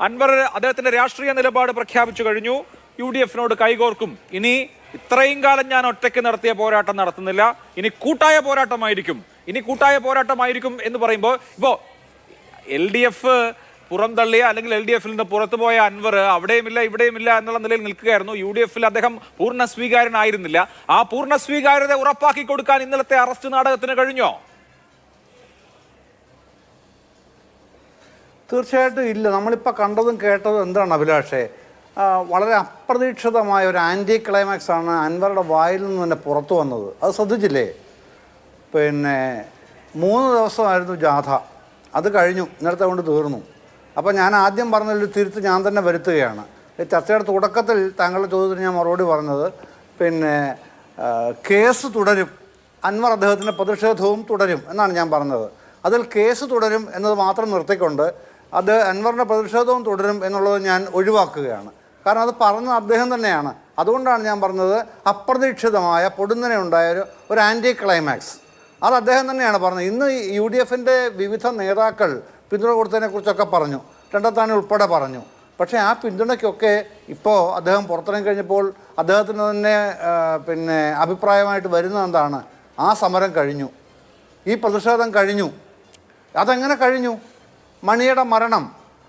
അൻവർ അദ്ദേഹത്തിന്റെ രാഷ്ട്രീയ നിലപാട് പ്രഖ്യാപിച്ചു കഴിഞ്ഞു. UDF-നോട് കൈകോർക്കും. ഇനി ഇത്രയും കാലം ഞാൻ ഒറ്റയ്ക്ക് നടത്തിയ പോരാട്ടം നടത്തുന്നില്ല, ഇനി കൂട്ടായ പോരാട്ടമായിരിക്കും. എന്ന് പറയുമ്പോൾ ഇപ്പോൾ LDF പുറംതള്ളിയ അല്ലെങ്കിൽ LDF-ൽ നിന്ന് പുറത്തുപോയ അൻവർ അവിടെയുമില്ല ഇവിടെയുമില്ല എന്നുള്ള നിലയിൽ നിൽക്കുകയായിരുന്നു. UDF-ൽ അദ്ദേഹം പൂർണ്ണ സ്വീകാര്യനായിരുന്നില്ല. ആ പൂർണ്ണ സ്വീകാര്യത ഉറപ്പാക്കി കൊടുക്കാൻ ഇന്നലത്തെ അറസ്റ്റ് നാടകത്തിന് കഴിഞ്ഞോ? തീർച്ചയായിട്ടും ഇല്ല. നമ്മളിപ്പോൾ കണ്ടതും കേട്ടതും എന്താണ് അഭിലാഷേ? വളരെ അപ്രതീക്ഷിതമായ ഒരു ആൻറ്റി ക്ലൈമാക്സ് ആണ് അൻവറുടെ വായിൽ നിന്ന് തന്നെ പുറത്തു വന്നത്. അത് ശ്രദ്ധിച്ചില്ലേ? പിന്നെ 3 ദിവസമായിരുന്നു ജാഥ. അത് കഴിഞ്ഞു, ഇന്നലത്തെ കൊണ്ട് തീർന്നു. അപ്പോൾ ഞാൻ ആദ്യം പറഞ്ഞൊരു തിരുത്ത് ഞാൻ തന്നെ വരുത്തുകയാണ്. ചർച്ചയുടെ തുടക്കത്തിൽ താങ്കളുടെ ചോദ്യത്തിന് ഞാൻ മറുപടി പറഞ്ഞത് പിന്നെ കേസ് തുടരും, അൻവർ അദ്ദേഹത്തിൻ്റെ പ്രതിഷേധവും തുടരും എന്നാണ് ഞാൻ പറഞ്ഞത്. അതിൽ കേസ് തുടരും എന്നത് മാത്രം നിർത്തിക്കൊണ്ട് അത് അൻവറിൻ്റെ പ്രതിഷേധവും തുടരും എന്നുള്ളത് ഞാൻ ഒഴിവാക്കുകയാണ്. കാരണം അത് പറഞ്ഞത് അദ്ദേഹം തന്നെയാണ്. അതുകൊണ്ടാണ് ഞാൻ പറഞ്ഞത് അപ്രതീക്ഷിതമായ പൊടുന്നനെ ഉണ്ടായ ഒരു ആൻറ്റി ക്ലൈമാക്സ് അത് അദ്ദേഹം തന്നെയാണ് പറഞ്ഞത്. ഇന്ന് UDF-ൻ്റെ വിവിധ നേതാക്കൾ പിന്തുണ കൊടുത്തതിനെക്കുറിച്ചൊക്കെ പറഞ്ഞു, രണ്ടത്താണി ഉൾപ്പെടെ പറഞ്ഞു. പക്ഷേ ആ പിന്തുണയ്ക്കൊക്കെ ഇപ്പോൾ അദ്ദേഹം പുറത്തിറങ്ങി കഴിഞ്ഞപ്പോൾ അദ്ദേഹത്തിന് തന്നെ പിന്നെ അഭിപ്രായമായിട്ട് വരുന്നത് എന്താണ്? ആ സമരം കഴിഞ്ഞു, ഈ പ്രതിഷേധം കഴിഞ്ഞു. അതെങ്ങനെ കഴിഞ്ഞു? മണിയുടെ മരണം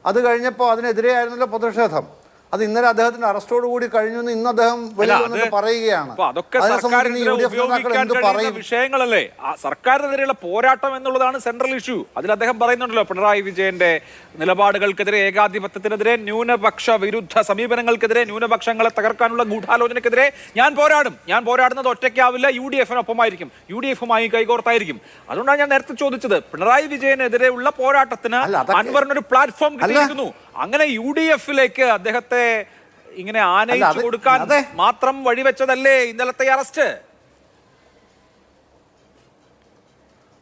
അത് കഴിഞ്ഞപ്പോൾ അതിനെതിരെയായിരുന്നല്ലോ പ്രതിഷേധം. അത് ഇന്നലെ അദ്ദേഹത്തിന്റെ അറസ്റ്റോടുകൂടി കഴിഞ്ഞു എന്ന് ഇന്ന് അദ്ദേഹം പറയുകയാണ്. വിഷയങ്ങളല്ലേ സർക്കാരിനെതിരെയുള്ള പോരാട്ടം എന്നുള്ളതാണ് സെൻട്രൽ ഇഷ്യൂ. അതിൽ അദ്ദേഹം പറയുന്നുണ്ടല്ലോ, പിണറായി വിജയന്റെ നിലപാടുകൾക്കെതിരെ, ഏകാധിപത്യത്തിനെതിരെ, ന്യൂനപക്ഷ വിരുദ്ധ സമീപനങ്ങൾക്കെതിരെ, ന്യൂനപക്ഷങ്ങളെ തകർക്കാനുള്ള ഗൂഢാലോചനക്കെതിരെ ഞാൻ പോരാടുന്നത് ഒറ്റയ്ക്കാവില്ല, UDF-നൊപ്പമായിരിക്കും, UDF-മായി കൈകോർത്തായിരിക്കും. അതുകൊണ്ടാണ് ഞാൻ നേരത്തെ ചോദിച്ചത്, പിണറായി വിജയനെതിരെയുള്ള പോരാട്ടത്തിന് അൻവറിനൊരു പ്ലാറ്റ്ഫോം കിട്ടിയിരിക്കുന്നു. അങ്ങനെ UDF-ലേക്ക് അദ്ദേഹത്തെ ഇങ്ങനെ ആനയിച്ചു കൊടുക്കാൻ മാത്രം വഴിവെച്ചതല്ലേ ഇന്നലത്തെ അറസ്റ്റ്?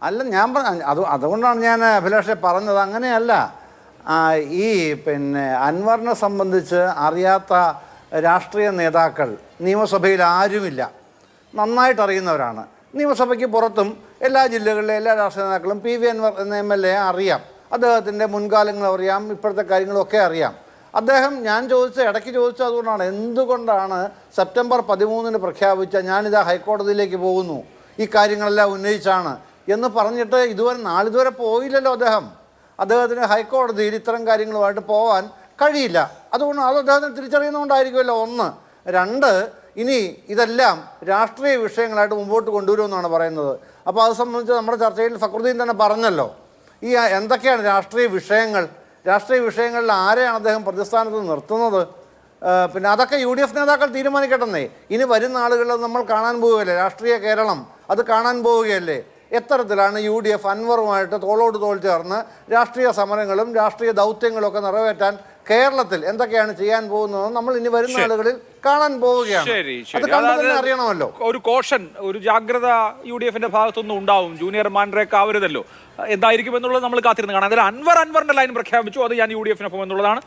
അല്ല, ഞാൻ അതുകൊണ്ടാണ് ഞാൻ അഭിലാഷെ പറഞ്ഞത്. അങ്ങനെയല്ല. ഈ പിന്നെ അൻവറിനെ സംബന്ധിച്ച് അറിയാത്ത രാഷ്ട്രീയ നേതാക്കൾ നിയമസഭയിൽ ആരുമില്ല. നന്നായിട്ട് അറിയുന്നവരാണ്. നിയമസഭയ്ക്ക് പുറത്തും എല്ലാ ജില്ലകളിലെ എല്ലാ രാഷ്ട്രീയ നേതാക്കളും PV അൻവർ എന്ന MLA അറിയാം. അദ്ദേഹത്തിൻ്റെ മുൻകാലങ്ങൾ അറിയാം, ഇപ്പോഴത്തെ കാര്യങ്ങളൊക്കെ അറിയാം. അദ്ദേഹം ഇടയ്ക്ക് ചോദിച്ചത് അതുകൊണ്ടാണ്, എന്തുകൊണ്ടാണ് സെപ്റ്റംബർ 13-ന് പ്രഖ്യാപിച്ച ഞാനിതാ ഹൈക്കോടതിയിലേക്ക് പോകുന്നു, ഈ കാര്യങ്ങളെല്ലാം ഉന്നയിച്ചാണ് എന്ന് പറഞ്ഞിട്ട് നാളിതുവരെ പോയില്ലല്ലോ അദ്ദേഹത്തിന് ഹൈക്കോടതിയിൽ ഇത്തരം കാര്യങ്ങളുമായിട്ട് പോകാൻ കഴിയില്ല. അതുകൊണ്ട് അത് അദ്ദേഹത്തിന് തിരിച്ചറിയുന്നതുകൊണ്ടായിരിക്കുമല്ലോ. 1. 2, ഇനി ഇതെല്ലാം രാഷ്ട്രീയ വിഷയങ്ങളായിട്ട് മുമ്പോട്ട് കൊണ്ടുവരുമെന്നാണ് പറയുന്നത്. അപ്പോൾ അത് സംബന്ധിച്ച് നമ്മുടെ ചർച്ചയിൽ ഫക്രുദ്ദീൻ തന്നെ പറഞ്ഞല്ലോ, ഈ എന്തൊക്കെയാണ് രാഷ്ട്രീയ വിഷയങ്ങളിൽ ആരെയാണ് അദ്ദേഹം പ്രതിസ്ഥാനത്ത് നിർത്തുന്നത്? പിന്നെ അതൊക്കെ UDF നേതാക്കൾ തീരുമാനിക്കട്ടെന്നേ. ഇനി വരുന്ന ആളുകളിൽ നമ്മൾ കാണാൻ പോവുകയല്ലേ, രാഷ്ട്രീയ കേരളം അത് കാണാൻ പോവുകയല്ലേ. എത്തരത്തിലാണ് UDF അൻവറുമായിട്ട് തോളോട് തോൾ ചേർന്ന് രാഷ്ട്രീയ സമരങ്ങളും രാഷ്ട്രീയ ദൗത്യങ്ങളും ഒക്കെ നിറവേറ്റാൻ കേരളത്തിൽ എന്തൊക്കെയാണ് ചെയ്യാൻ പോകുന്നത് നമ്മൾ ഇനി വരുന്ന ആളുകളിൽ കാണാൻ പോവുകയാണ്. അത് കണ്ടു തന്നെ അറിയണമല്ലോ. ഒരു കോഷൻ, ഒരു ജാഗ്രത UDF-ന്റെ ഭാഗത്തൊന്നും ഉണ്ടാവും. ജൂനിയർ മാൻഡ്രേക്ക് ആവരുതല്ലോ. എന്തായിരിക്കും എന്നുള്ളത് നമ്മൾ കാത്തിരുന്ന് കാണാം. അതിൽ അൻവറിന്റെ ലൈൻ പ്രഖ്യാപിച്ചു, അത് ഞാൻ UDF-നൊപ്പം എന്നുള്ളതാണ്.